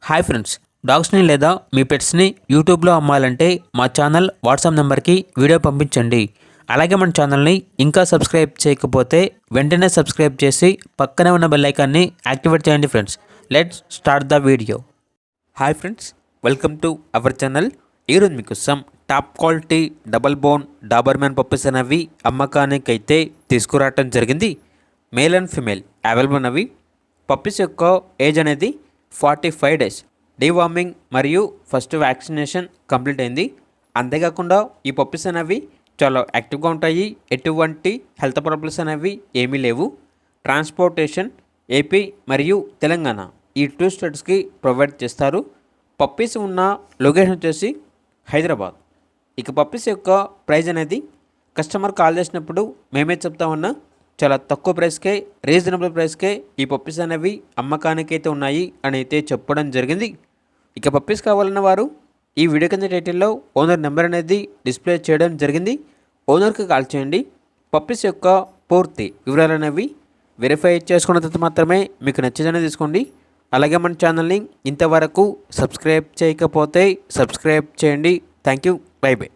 Hi friends, డాగ్స్ని లేదా మీ పెట్స్ని యూట్యూబ్లో అమ్మాలంటే మా ఛానల్ వాట్సాప్ నెంబర్కి వీడియో పంపించండి. అలాగే మన ఛానల్ని ఇంకా సబ్స్క్రైబ్ చేయకపోతే వెంటనే సబ్స్క్రైబ్ చేసి పక్కనే ఉన్న బెల్ ఐకాన్ని యాక్టివేట్ చేయండి friends. Let's start the video. Hi friends, welcome to our channel. ఈరోజు మీకోసం top quality double bone Doberman puppies అనేవి అమ్మకానికి అయితే తీసుకురావటం జరిగింది. మేల్ అండ్ ఫిమేల్ అవైలబుల్ అనేవి. పప్పీస్ యొక్క ఏజ్ అనేది 45 డేస్. డీవార్మింగ్ మరియు ఫస్ట్ వ్యాక్సినేషన్ కంప్లీట్ అయింది. అంతేకాకుండా ఈ పప్పీస్ అనేవి చాలా యాక్టివ్గా ఉంటాయి. ఎటువంటి హెల్త్ ప్రాబ్లమ్స్ అనేవి ఏమీ లేవు. ట్రాన్స్పోర్టేషన్ ఏపీ మరియు తెలంగాణ ఈ 2 స్టేట్స్కి ప్రొవైడ్ చేస్తారు. పప్పీస్ ఉన్న లొకేషన్ వచ్చేసి హైదరాబాద్. ఇక పప్పీస్ యొక్క ప్రైస్ అనేది కస్టమర్ కాల్ చేసినప్పుడు మేమే చెప్తామన్నా చాలా తక్కువ ప్రైస్కే, రీజనబుల్ ప్రైస్కే ఈ పప్పీస్ అనేవి అమ్మకానికి అయితే ఉన్నాయి అని అయితే చెప్పడం జరిగింది. ఇక పప్పీస్ కావాలన్న వారు ఈ వీడియో కింద టైటిల్లో ఓనర్ నెంబర్ అనేది డిస్ప్లే చేయడం జరిగింది. ఓనర్కి కాల్ చేయండి. పప్పీస్ యొక్క పూర్తి వివరాలు అనేవి వెరిఫై చేసుకున్న తర్వాత మాత్రమే మీకు నచ్చేదని తీసుకోండి. అలాగే మన ఛానల్ని ఇంతవరకు సబ్స్క్రైబ్ చేయకపోతే సబ్స్క్రైబ్ చేయండి. Thank you. By by.